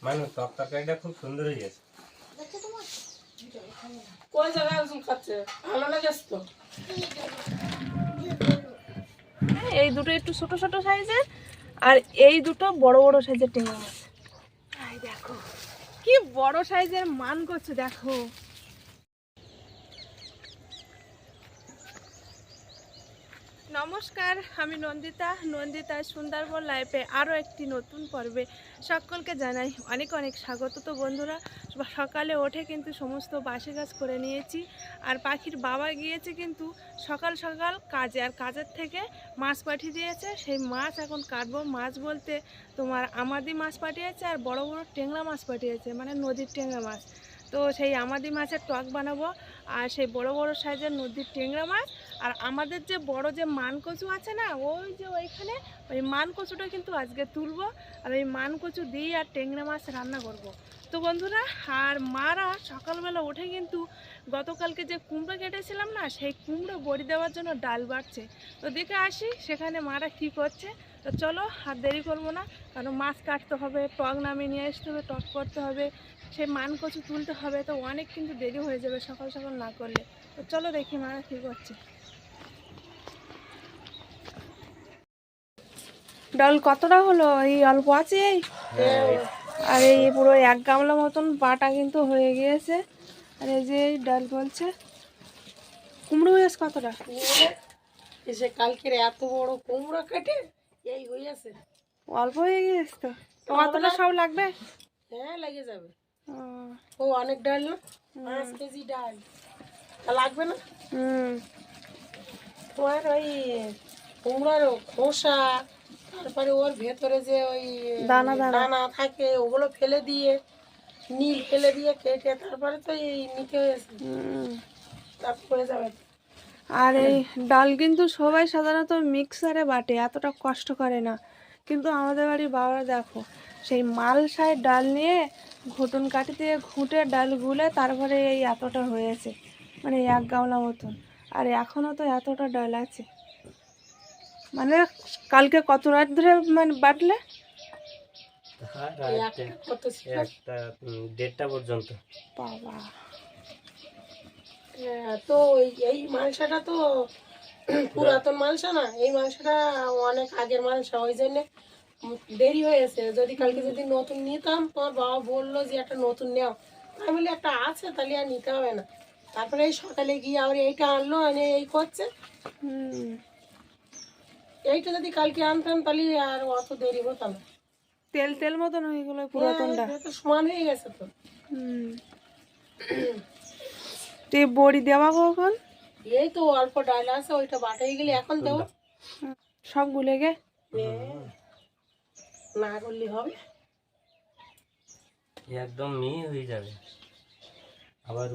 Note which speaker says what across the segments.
Speaker 1: মানুষ তরকারিটা খুব সুন্দর হয়ে গেছে।
Speaker 2: কোন জায়গায় খাচ্ছে ভালো লাগে তো।
Speaker 3: এই দুটো একটু ছোট ছোট সাইজের আর এই দুটো বড় বড় সাইজের টেঙ্গা মাছ। এই দেখো কি বড় সাইজের মান করছে দেখো। নমস্কার, আমি নন্দিতা সুন্দরবন লাইফে আরও একটি নতুন পর্বে সকলকে জানাই অনেক অনেক স্বাগত। তো বন্ধুরা, সকালে ওঠে কিন্তু সমস্ত বাসি কাজ করে নিয়েছি, আর পাখির বাবা গিয়েছে কিন্তু সকাল সকাল কাজে, আর কাজের থেকে মাছ পাঠিয়ে দিয়েছে। সেই মাছ এখন কাটবো। মাছ বলতে তোমার আমাদি মাছ পাঠিয়েছে আর বড় বড় টেংরা মাছ পাঠিয়েছে, মানে নদীর টেংরা মাছ। তো সেই আমাদি মাছের টক বানাবো, আর সেই বড় বড় সাইজের নদীর টেংরা মাছ। আর আমাদের যে বড় যে মান কচু আছে না, ওই যে ওইখানে ওই মান কচুটা কিন্তু আজকে তুলবো, আর ওই মান কচু দিয়ে আর টেংরা মাছ রান্না করব। তো বন্ধুরা, আর মারা সকালবেলা উঠে কিন্তু গতকালকে যে কুমড়ো কেটেছিলাম না, সেই কুমড়ো বড়ি দেওয়ার জন্য ডাল বাড়ছে। তো দেখে আসি সেখানে মারা কি করছে। তো চলো, আর দেরি করবো না, কারণ মাছ কাটতে হবে, টক নামিয়ে নিয়ে আসতে হবে, টক করতে হবে, সেই মান কচু তুলতে হবে। তো অনেক কিন্তু দেরি হয়ে যাবে সকাল সকাল না করলে। তো চলো দেখি মারা কী করছে। ডাল কতটা হলো? এই অল্প আছে এই, আর এই পুরো এক গামলা মতন বাটা কিন্তু হয়ে গিয়েছে। আর এই যে ডাল বলছে কুমড়ো হয়েছে কতটা,
Speaker 2: এসে কালকের এত বড় কুমড়া কেটে এই হয়েছে।
Speaker 3: অল্প হয়ে গিয়েছে। তো কতটা সব লাগবে?
Speaker 2: হ্যাঁ, লেগে যাবে।
Speaker 3: ও,
Speaker 2: ও অনেক ডাল না, 5 কেজি ডাল তা লাগবে না। তোমার ওই কুমড়ার খোসা, তারপরে ওর ভেতরে যে ওই
Speaker 3: দানা দানা
Speaker 2: দানা থাকে, ওগুলো ফেলে দিয়ে নীল ফেলে দিয়ে কেটে তারপরে তো এই নিতে হয়েছে। তারপর হয়ে যাবে।
Speaker 3: আর এই ডাল কিন্তু সবাই সাধারণত মিক্সারে বাটে, এতটা কষ্ট করে না। কিন্তু আমাদের বাড়ির বাবারা দেখো, সেই মালসায় ডাল নিয়ে ঘুটুন কাঠি দিয়ে ঘুঁটে ডাল গুলে তারপরে এই এতটা হয়েছে, মানে এক গামলা মতন। আর এখনও তো এতটা ডাল আছে। মানে কালকে কত রাত ধরে মানে বাটলে?
Speaker 1: একটা 1:30টা পর্যন্ত।
Speaker 3: বাবা,
Speaker 2: তো এই মালসাটা তো পুরাতন মালসা না, এই মালসাটা অনেক আগের মালসা, ওই জন্য দেরি হয়েছে। যদি নতুন নিতাম, তোমার বাবা বললো যে একটা নতুন নেও, আমি বলি একটা আছে তাহলে আর নিতে হবে না। তারপরে এই সকালে গিয়ে আবার এইটা আনলো, এনে এই করছে। এইটা যদি কালকে আনতাম তাহলে আর অত দেরি হতো না।
Speaker 3: তেল তেল মতন হয়ে গেলো পুরাতনটা।
Speaker 2: তো সমান হয়ে গেছে তো।
Speaker 3: তো বড়ি দেওয়া কখন?
Speaker 2: এই তো অল্প ডাল আছে, ওইটা বাটাই গেলে এখন দেবো।
Speaker 3: সব গুলে গে
Speaker 2: না করলে হবে,
Speaker 1: একদম মিহি হয়ে যাবে। আবার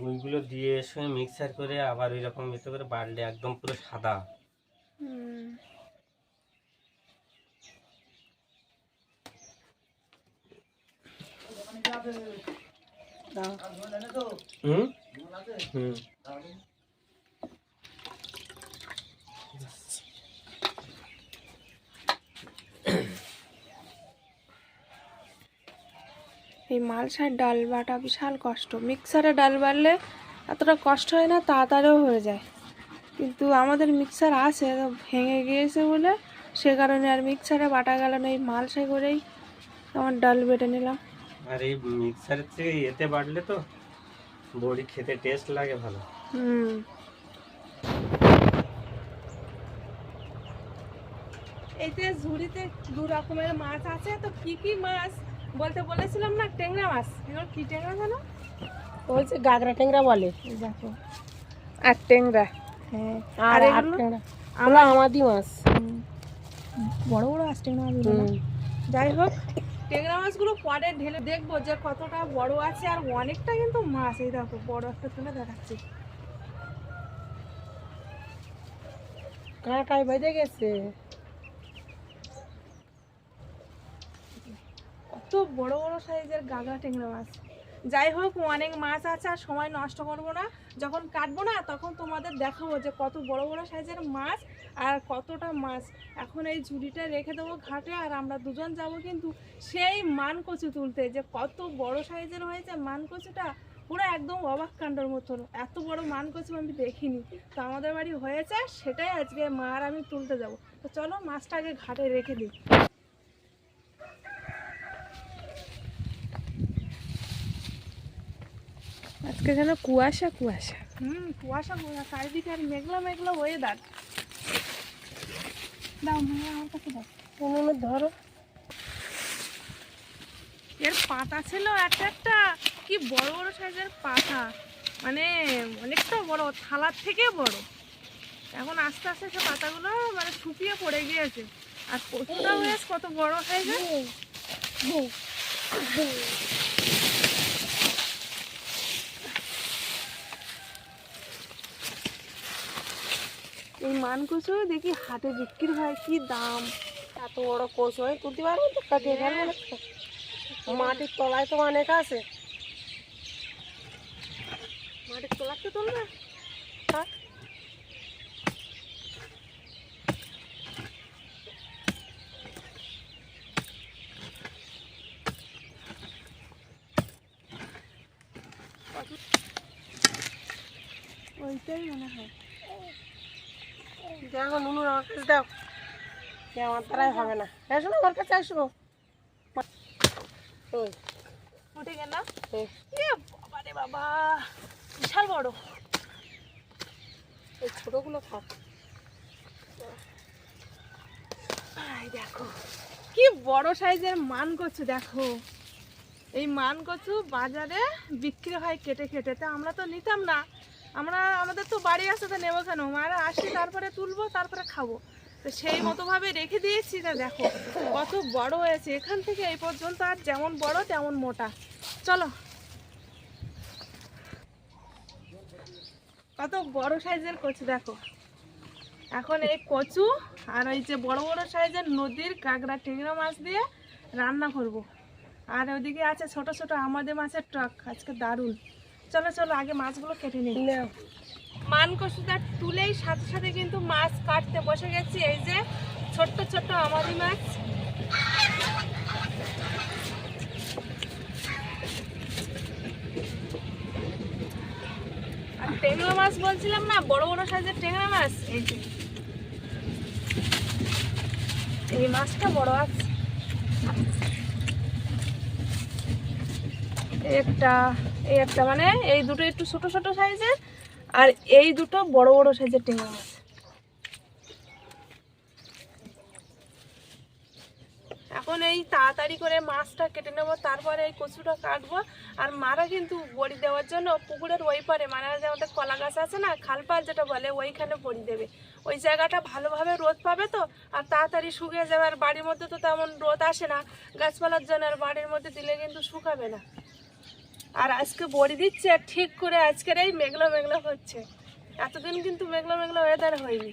Speaker 1: ওইগুলো দিয়ে এসে মিক্সার করে আবার ওই রকম এতে করে বাড়লে একদম পুরো সাদা। হুম হুম
Speaker 3: এই মালসার ডাল বাটা বিশাল কষ্ট। মিক্সারে ডাল বাটলে এতটা কষ্ট হয় না, তাড়াতাড়িও হয়ে যায়। কিন্তু আমাদের মিক্সার আছে, তো ভেঙে গিয়েছে বলে সে কারণে আর মিক্সারে বাটা গেল না। এই মালসায় করেই আমার ডাল বেটে নিলাম।
Speaker 1: আর এই মিক্সারের থেকে এতে বাড়লে তো বড়ি খেতে টেস্ট লাগে ভালো।
Speaker 3: এইতে ঝুড়িতে 2 রকমের মাছ আছে। তো কি কি মাছ বলতে বলেছিলাম না, টেংরা মাছ। এগুলো কি টেংরা জানো?
Speaker 2: ওই যে গাগরা ট্যাংরা বলে।
Speaker 3: দেখো, আর টেংরা। হ্যাঁ, আর এগুলো
Speaker 2: আমাদি মাছ,
Speaker 3: বড় বড় আছে টেংরা মাছগুলো। যাই হোক, টেংরা মাছগুলো পরে ঢেলে দেখবো যে কতটা বড় আছে। আর অনেকটা কিন্তু মাছ, এই দেখো বড় একটা তুলে দেখাচ্ছি।
Speaker 2: কাঁটায় বেঁধে গেছে।
Speaker 3: কত বড় বড় সাইজের গাগরা টেংরা মাছ। যাই হোক, অনেক মাছ আছে, আর সময় নষ্ট করবো না। যখন কাটবো না তখন তোমাদের দেখাবো যে কত বড় বড় সাইজের মাছ আর কতটা মাছ। এখন এই ঝুড়িটা রেখে দেবো ঘাটে, আর আমরা দুজন যাব কিন্তু সেই মান কচু তুলতে, যে কত বড় সাইজের হয়েছে মান কচুটা, পুরো একদম অবাক কাণ্ডর মতন। এত বড় মান কচু আমি দেখিনি, তো আমাদের বাড়ি হয়েছে, সেটাই আজকে মা আর আমি তুলতে যাব। তো চলো মাছটা আগে ঘাটে রেখে দিই। আজকে যেন কুয়াশা কুয়াশা, কুয়াশা কুয়াশা চারিদিকে, আর মেঘলা মেঘলা ওয়েদার। দাও মায়া আমার কাছে দাও,
Speaker 2: তুমি ধরো।
Speaker 3: এর পাতা ছিল একটা একটা, কি বড় বড় সাইজের পাতা, মানে অনেকটা বড়, থালার থেকে বড়। এখন আস্তে আস্তে সে পাতাগুলো মানে শুকিয়ে পড়ে গিয়েছে, আর কচুটা হয়েছে কত বড় সাইজের। এই মান কচু দেখি হাটে বিক্রি হয়, কি দাম।
Speaker 2: এত বড় কচু আমি তুলতে পারবো তো, কাটিয়ে ফেলবো না তো। মাটির তলায় তো অনেক আছে।
Speaker 3: মাটির তলাতে তুলবে?
Speaker 2: থাক।
Speaker 3: ওইটাই মনে হয়।
Speaker 2: দেখো নুনু আমার কাছে দাও, আমার দ্বারাই হবে না। এসো না আমার কাছে, আসো। ওই
Speaker 3: উঠে গেল।
Speaker 2: এই
Speaker 3: বাবা রে বাবা, বিশাল বড়।
Speaker 2: এই ছোটগুলো থাক।
Speaker 3: দেখো কি বড় সাইজের মান কচু, দেখো এই মান কচু বাজারে বিক্রি হয় কেটে কেটে, তা আমরা তো নিতাম না, আমাদের তো বাড়ি আছে, তো নেবো কেন, মারা আসি তারপরে তুলবো তারপরে খাবো, তো সেই মতো ভাবে রেখে দিয়েছি। তা দেখো কত বড় হয়েছে, এখান থেকে এই পর্যন্ত, আর যেমন বড় তেমন মোটা। চলো, কত বড় সাইজের কচু দেখো। এখন এই কচু আর ওই যে বড় বড় সাইজের নদীর কাঁকড়া টেংরা মাছ দিয়ে রান্না করব। আর ওদিকে আছে ছোট ছোট আমাদের মাছের টক, আজকে দারুণ। চলো চলো আগে মাছগুলো কেটে নিই। মান কচুটা তুলেই সাথে সাথে কিন্তু মাছ কাটতে বসে গেছি। এই যে ছোট্ট ছোট্ট আমাদি মাছ, আর টেংরা মাছ বলছিলাম না, বড় বড় সাইজের টেংরা মাছ। এই যে এই মাছটা বড় আছে, এই একটা মানে এই দুটো একটু ছোট ছোট সাইজের, আর এই দুটো বড় বড় সাইজের টেংরা মাছ। এখন এই তাড়াতাড়ি করে মাছটা কেটে নেবো, তারপরে এই কচুটা কাটবো। আর মারা কিন্তু বড়ি দেওয়ার জন্য পুকুরের ওই পারে, মানে যে আমাদের কলা গাছ আছে না, খালপাল যেটা বলে, ওইখানে বড়ি দেবে। ওই জায়গাটা ভালোভাবে রোদ পাবে তো, আর তাড়াতাড়ি শুকিয়ে যাবে। আর বাড়ির মধ্যে তো তেমন রোদ আসে না গাছপালার জন্য, আর বাড়ির মধ্যে দিলে কিন্তু শুকাবে না। আর আজকে বড়ি দিচ্ছে ঠিক করে, আজকের এই মেঘলা মেঘলা হচ্ছে, এতদিন কিন্তু মেঘলা মেঘলা ওয়েদার হয়নি।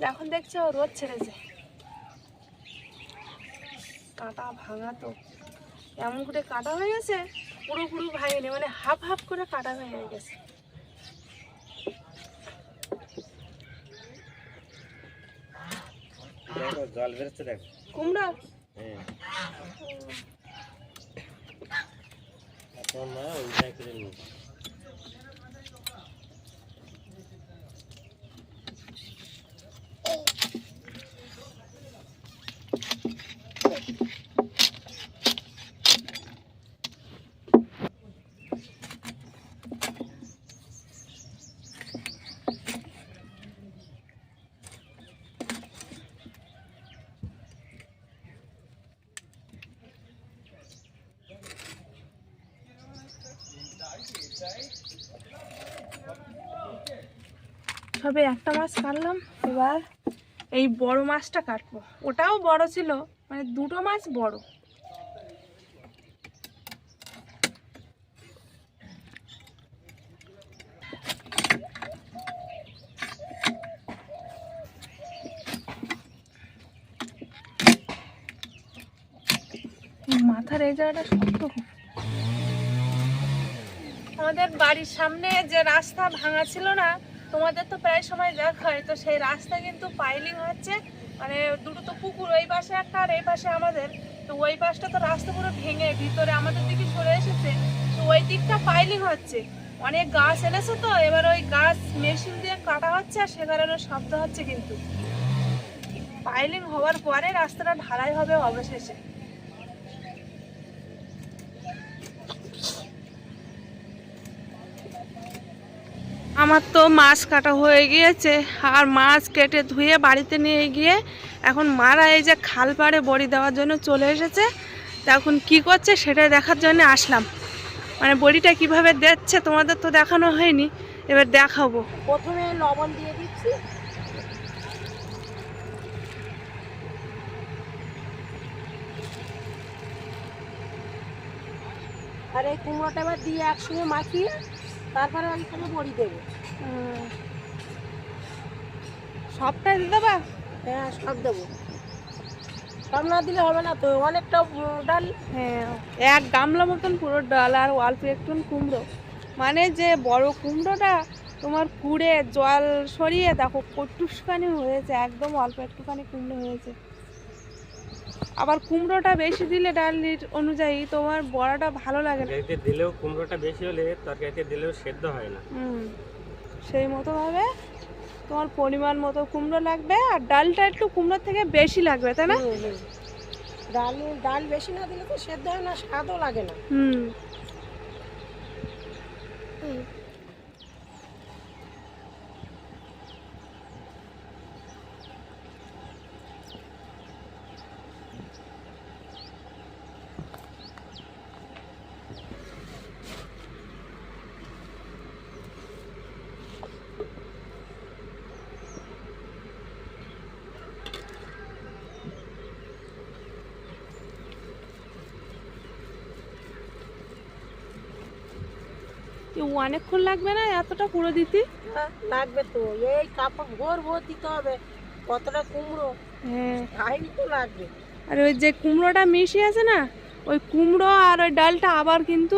Speaker 3: এখন দেখছো রোদ ছেড়েছে। কাঁটা ভাঙা তো, এমন করে কাটা হয়ে গেছে, পুরোপুরি ভাঙেনি, মানে হাফ হাফ করে কাটা হয়ে গেছে।
Speaker 1: জল বেরোচ্ছে দেখো
Speaker 3: কুমড়া।
Speaker 1: এখন মা ওইটাই করে নিই।
Speaker 3: সবে একটা মাছ কাটলাম, এবার এই বড় মাছটা কাটবো। ওটাও বড় ছিল, মানে দুটো মাছ বড়। মাথার এই জায়গাটা শক্ত, আমাদের বাড়ির সামনে যে রাস্তা ভাঙা ছিল না, তোমাদের তো প্রায় সময় দেখা হয়, তো সেই রাস্তা কিন্তু পাইলিং হচ্ছে। মানে দুটো তো পুকুর, ওই পাশে একটা আর এই পাশে আমাদের, তো ওই পাশটা তো রাস্তা পুরো ভেঙে ভিতরে আমাদের দিকে সরে এসেছে, তো ওই দিকটা পাইলিং হচ্ছে। অনেক গাছ এনেছে, তো এবার ওই গাছ মেশিন দিয়ে কাটা হচ্ছে আর সে কারণে শব্দ হচ্ছে। কিন্তু পাইলিং হওয়ার পরে রাস্তাটা ঢালাই হবে অবশেষে। আমার তো মাছ কাটা হয়ে গিয়েছে, আর মাছ কেটে ধুয়ে বাড়িতে নিয়ে গিয়ে এখন মারা এই যে খাল পাড়ে বড়ি দেওয়ার জন্য চলে এসেছে। তা এখন কী করছে সেটাই দেখার জন্য আসলাম। মানে বড়িটা কিভাবে দিচ্ছে তোমাদের তো দেখানো হয়নি, এবার দেখাবো।
Speaker 2: প্রথমে লবণ দিয়ে দিচ্ছি, আর এই কুমড়োটা এবার দিয়ে একসঙ্গে মাখিয়ে তারপরে ওইখানে বড়ি দেবো।
Speaker 3: সবটাই দিতে দেবা?
Speaker 2: হ্যাঁ, সব দেবো। সব না দিলে হবে না তো, অনেকটা ডাল।
Speaker 3: হ্যাঁ, এক গামলা মতন পুরো ডাল আর অল্প একটু কুমড়ো। মানে যে বড় কুমড়োটা তোমার পুড়ে জল সরিয়ে দেখো কটুসখানি হয়েছে, একদম অল্প একটুখানি কুমড়ো হয়েছে। আবার কুমড়োটা বেশি দিলে ডালের অনুযায়ী তোমার বড়াটা ভালো লাগে না।
Speaker 1: তরকারিতে দিলেও কুমড়োটা বেশি হলে তরকারিতে দিলেও সেদ্ধ হয় না।
Speaker 3: সেই মতো ভাবে তোমার পরিমাণ মতো কুমড়ো লাগবে, আর ডালটা একটু কুমড়োর থেকে বেশি লাগবে, তাই না?
Speaker 2: ডাল বেশি না দিলে তো সেদ্ধ হয় না, স্বাদও লাগে না।
Speaker 3: অনেকক্ষণ লাগবে না এতটা পুরো দিতে?
Speaker 2: লাগবে তো, এই কাপড় ভোর দিতে হবে, কতটা কুমড়ো।
Speaker 3: হ্যাঁ,
Speaker 2: টাইম তো লাগবে।
Speaker 3: আর ওই যে কুমড়োটা মিশিয়ে আছে না, ওই কুমড়ো আর ওই ডালটা আবার কিন্তু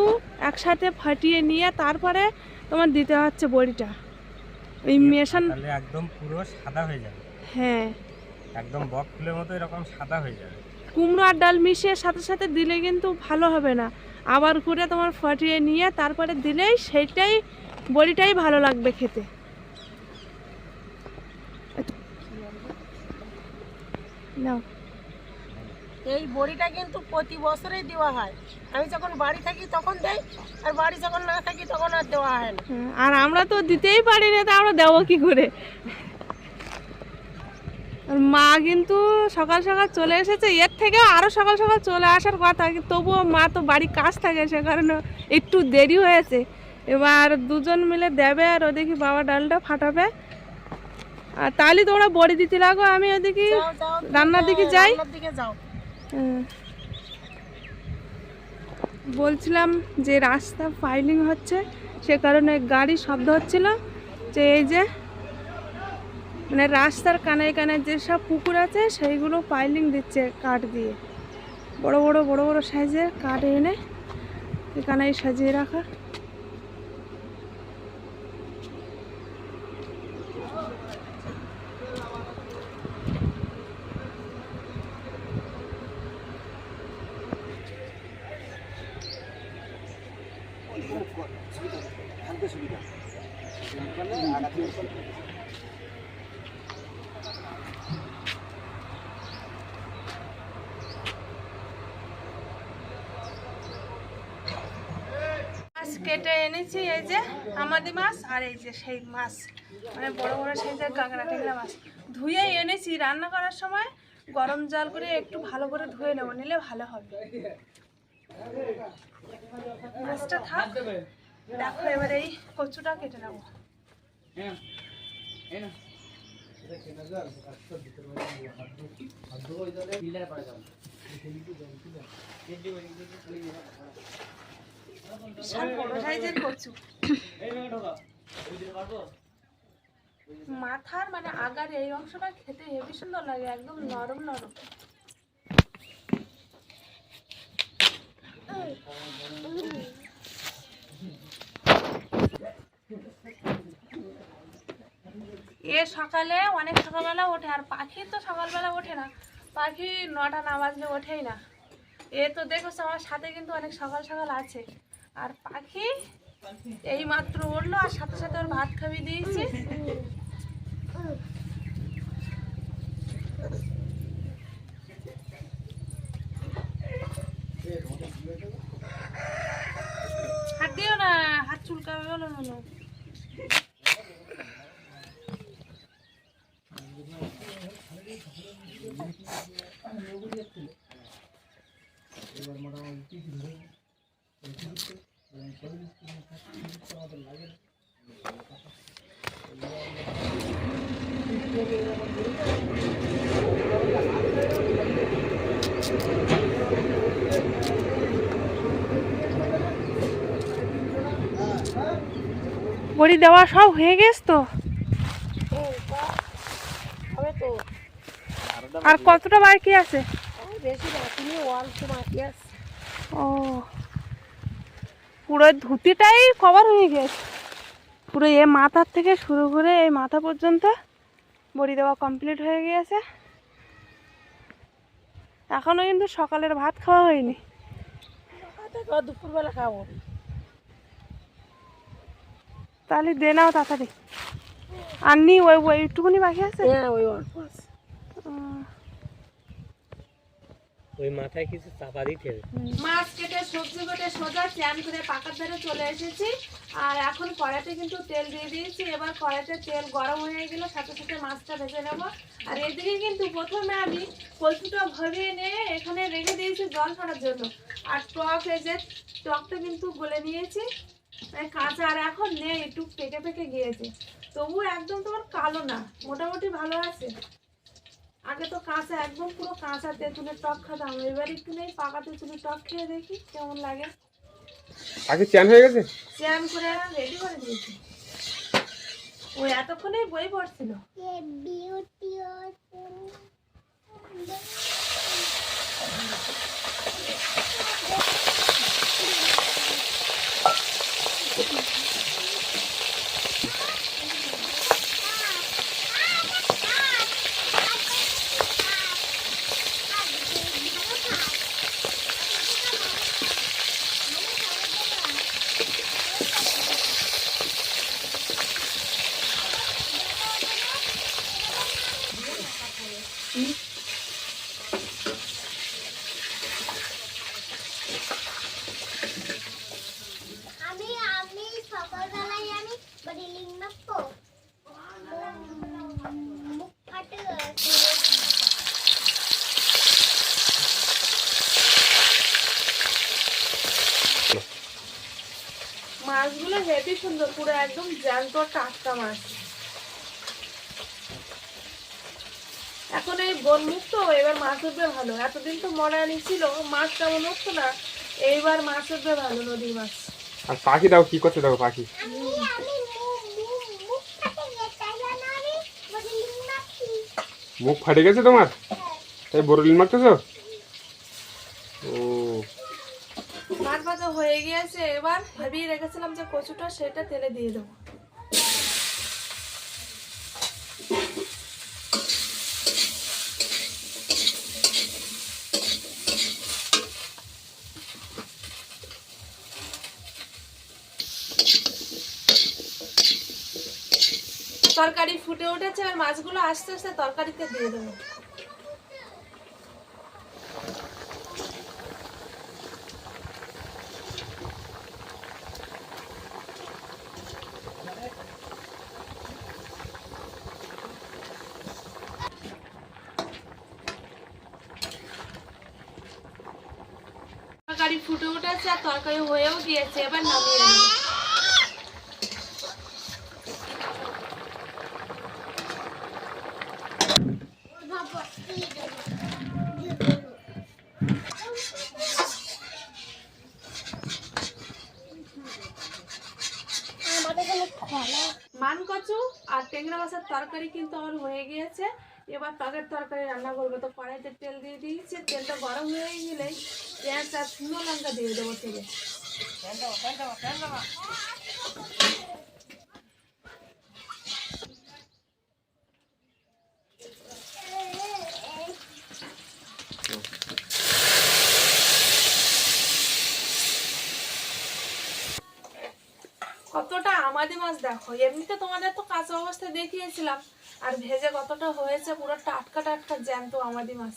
Speaker 3: একসাথে ফাটিয়ে নিয়ে তারপরে তোমার দিতে হচ্ছে বড়িটা। ওই মেশান
Speaker 1: তাহলে একদম পুরো সাদা হয়ে যাবে।
Speaker 3: হ্যাঁ,
Speaker 1: একদম বক ফুলের মতো এরকম সাদা হয়ে যাবে।
Speaker 3: কুমড়ো আর ডাল মিশিয়ে সাথে সাথে দিলে কিন্তু ভালো হবে না, আবার করে তোমার ফাটিয়ে নিয়ে তারপরে দিলেই সেইটাই বড়িটাই ভালো লাগবে খেতে। নাও,
Speaker 2: এই বড়িটা কিন্তু প্রতি বছরেই দেওয়া হয়। আমি যখন বাড়ি থাকি তখন দেই, আর বাড়ি যখন না থাকি তখন আর দেওয়া হয় না।
Speaker 3: আর আমরা তো দিতেই পারি না, তা আমরা দেবো কি করে? আর মা কিন্তু সকাল সকাল চলে এসেছে, এর থেকে আরো সকাল সকাল চলে আসার কথা, তবুও মা তো বাড়ি কাজ থাকে, সে কারণে একটু দেরি হয়েছে। এবার দুজন মিলে দেবে আর ওদিকে বাবা ডালটা ফাটাবে, আর তাহলে তোমরা বড়ি দিতে লাগো, আমি ওদিকে রান্নার দিকে যাই। বলছিলাম যে রাস্তা ফাইলিং হচ্ছে, সে কারণে গাড়ি শব্দ হচ্ছিল। যে এই যে মানে রাস্তার কানায় কানায় যেসব পুকুর আছে সেইগুলো পাইলিং দিচ্ছে কাঠ দিয়ে, বড় বড় সাইজের কাঠ এনে এখানে সাজিয়ে রাখা। মাছ কেটে এনেছি, এই যে আমাদি মাছ, আর এই যে সেই মাছ মানে বড় সাইজের কাঁকড়া টেকরা মাছ ধুয়ে এনেছি। রান্না করার সময় গরম জল করে একটু ভালো করে ধুয়ে নেবো, নিলে ভালো হবে। মাছটা থাক, দেখো এবার এই কচুটা কেটে নেবো। বিশাল বড় সাইজের কচু, মাথার মানে আগার এই অংশটা খেতে হেবি সুন্দর লাগে, একদম নরম নরম। এ সকালে অনেক সকালবেলা ওঠে, আর পাখি তো সকালবেলা ওঠে না, পাখি 9টা না বাজলে ওঠেই না। এ তো দেখছো আমার সাথে কিন্তু অনেক সকাল সকাল আছে, আর পাখি এই মাত্র উঠলো আর সাথে সাথে ওর ভাত খাইয়ে দিয়েছি। হাত দিও না, হাত চুলকাবে বলো না। বড়ি দেওয়া সব হয়ে গেছে তো,
Speaker 2: হবে তো।
Speaker 3: আর কতটা বাকি আছে?
Speaker 2: বেশি বাকি নেই, অল্প বাকি আছে।
Speaker 3: ও, পুরো ধুতিটাই কভার হয়ে গেছে, পুরো এ মাথার থেকে শুরু করে এই মাথা পর্যন্ত বড়ি দেওয়া কমপ্লিট হয়ে গিয়েছে। এখনো কিন্তু সকালের ভাত খাওয়া হয়নি।
Speaker 2: দুপুরবেলা খাবো।
Speaker 3: তাহলে দে নাও তাড়াতাড়ি। আর নি ওইটুকুনি বাকি আছে।
Speaker 2: হ্যাঁ, ওই অল্প আছে।
Speaker 1: ওই মাথায় কিছু চাপা দিতে হবে।
Speaker 3: মাছ কেটে সবজি কেটে সোজা চান করে পাকার ধারে চলে এসেছি, আর এখন কড়াইতে কিন্তু তেল দিয়ে দিয়েছি। এবার কড়াইতে তেল গরম হয়ে গেলে সাথে সাথে মাছটা ভেজে নেব। আর এদিকে কিন্তু প্রথমে আমি কচুটা ভরিয়ে নিয়ে এখানে রেখে দিয়েছি জল ছাড়ার জন্য। আর টক, এই যে টকটা কিন্তু গলে নিয়েছি কাঁচা, আর এখন নেই, একটু পেকে পেকে গিয়েছে, তবু একদম তোমার কালো না, মোটামুটি ভালো আছে। আগে তো কাঁচা, একদম পুরো কাঁচা তেঁতুলের টক খেতাম, এবার একটু নেই পাকা তেঁতুলের টক খেয়ে দেখি কেমন লাগে।
Speaker 4: আগে চ্যান হয়ে গেছে,
Speaker 3: চ্যান করে রেডি করে দিয়েছি, ওই এতক্ষণে বই পড়ছিল। মাছগুলো হেভি সুন্দর, পুরো একদম জ্যান্ত টাটকা মাছ। এখন এই বন মুক্ত, এবার মাছ উঠবে ভালো। এতদিন তো মরানি ছিল, মাছ তেমন উঠতো না, এইবার মাছ উঠবে ভালো, নদীর মাছ।
Speaker 4: আর পাখি দাও কি করছে দেখো, পাখি মুখ ফাটে গেছে তোমার, তাই বরলিন মারতেছো। ও,
Speaker 3: মাছ ভাজা হয়ে গিয়েছে, এবার ভেবিয়ে রেখেছিলাম যে কচুটা, সেটা তেলে দিয়ে দেবো। তরকারি ফুটে উঠেছে, আর মাছগুলো আস্তে আস্তে তরকারিতে দিয়ে দেবো। তরকারি ফুটে উঠেছে আর তরকারি হয়েও গিয়েছে, এবার নামিয়ে নেব। মান কচু আর টেংরা মাছের তরকারি কিন্তু আমার হয়ে গিয়েছে। এবার টকের তরকারি রান্না করবো, তো কড়াইতে তেল দিয়ে দিয়েছি, তেলটা গরম হয়ে গেলেই পেঁয়াজ আর শুকনো লঙ্কা দিয়ে দেবো তেলে। কতটা আমাদি মাছ দেখো, এমনিতে তোমাদের তো কাঁচা অবস্থায় দেখিয়েছিলাম, আর ভেজে কতটা হয়েছে, পুরো টাটকা টাটকা জ্যান্ত আমাদি মাছ।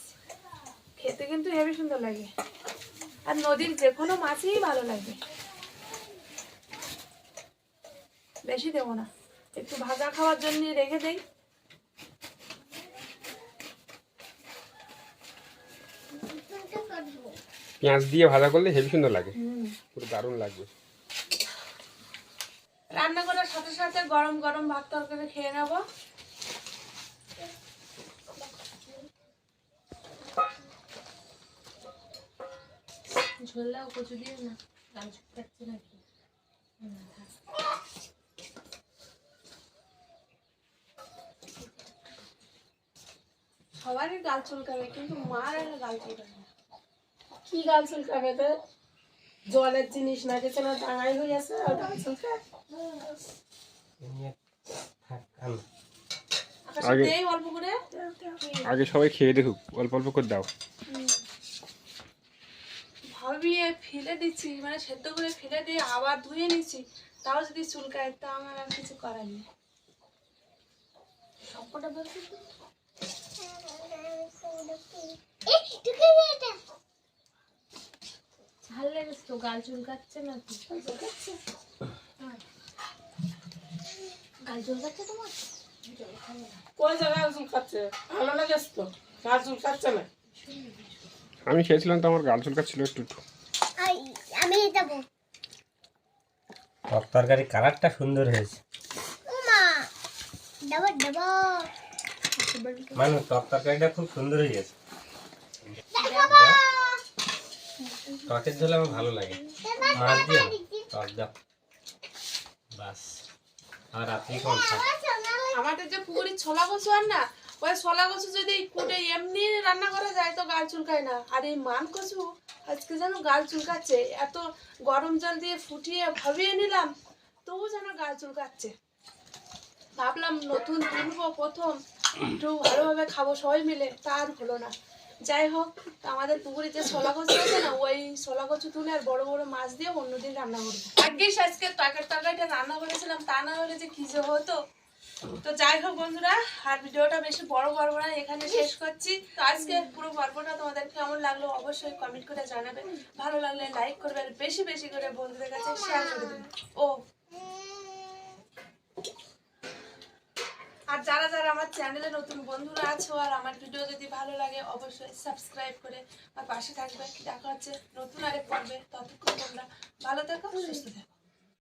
Speaker 3: খেতে কিন্তু হেবি সুন্দর লাগে, আর নদীর যে কোনো মাছই ভালো লাগে। বেশি দেবো না, একটু ভাজা খাওয়ার জন্য রেখে দেই।
Speaker 4: পেঁয়াজ দিয়ে ভাজা করলে হেবি সুন্দর লাগে, পুরো দারুণ লাগবে।
Speaker 3: রান্না করার সাথে সাথে গরম গরম ভাত তরকারি খেয়ে নেবো।
Speaker 2: ঝোলাও কচু দিয়ে না, গাছ কাটছে নাকি?
Speaker 3: সবারই গাল চুলকাবে, কিন্তু মার গাল চুলকাবে না।
Speaker 2: কি গাল চুলকাবে? তো জলের জিনিস না, কিছু না, ডাঙাই হয়ে আছে আর গাল চুলকায়।
Speaker 3: আকাশে দেই অল্প করে।
Speaker 4: আগে সবাই খেয়ে দেখুক, অল্প অল্প করে দাও।
Speaker 3: ভাবিয়ে ফেলে দিচ্ছি, মানে সেদ্ধ করে ফেলে দিয়ে আবার ধুয়ে নিচ্ছি, তাও যদি চুলকায় তা আমার আর কিছু করার নেই।
Speaker 2: সবকটা বের করতে ঝাল লেগেছে তো, গাল চুলকাচ্ছে নাকি? গাল চুলকাচ্ছে তোমার? কোন জায়গায় গাল চুলকাচ্ছে? ভালো লাগেছে তো, গাল চুলকাচ্ছে না।
Speaker 4: আমি খেয়েছিলাম তো, আমার গাল চুলকাচ্ছিল একটু একটু।
Speaker 5: আমি যাবো।
Speaker 1: তরকারি কালারটা সুন্দর হয়েছে।
Speaker 5: মা ডাবল ডাবল
Speaker 1: মানে তরকারিটা খুব সুন্দর হয়েছে। টকের ঝোল আমার ভালো লাগে, মাছ দিয়ে টক দাও বাস। আর রাত্রি কেমন থাকে?
Speaker 3: আমাদের যে পুকুরি ছোলা কচু আর না, ওই ছোলা কচু যদি কুটে এমনি রান্না করা যায় তো গাল চুলকায় না। আর এই মান কচু আজকে যেন গাল চুলকাচ্ছে, এত গরম জল দিয়ে ফুটিয়ে ভাবিয়ে নিলাম, তবু যেন গাল চুলকাচ্ছে। ভাবলাম নতুন তুলবো প্রথম, একটু ভালোভাবে খাবো সবাই মিলে, তার হলো না। যাই হোক, আমাদের পুকুরে যে ছোলা কচু আছে না, ওই ছোলা কচু তুলে আর বড় বড় মাছ দিয়ে অন্যদিন রান্না করবো। আজকেই আজকে তরকারিটা রান্না করেছিলাম, তা না হলে যে কি যে হতো। তো যাই হোক বন্ধুরা, আর ভিডিওটা বেশি বড় করবো না, এখানে শেষ করছি। তো আজকে পুরো গল্পটা তোমাদের কেমন লাগলো অবশ্যই কমেন্ট করে জানাবে। ভালো লাগলে লাইক করবে, আর বেশি বেশি করে বন্ধুদের কাছে শেয়ার করে দেবে। আর যারা যারা আমার চ্যানেলে নতুন বন্ধুরা আছো, আর আমার ভিডিও যদি ভালো লাগে অবশ্যই সাবস্ক্রাইব করে আমার পাশে থাকবে। দেখা হচ্ছে নতুন আরেক পর্বে। ততক্ষণ তোমরা ভালো থাকো, সুস্থ থাকো।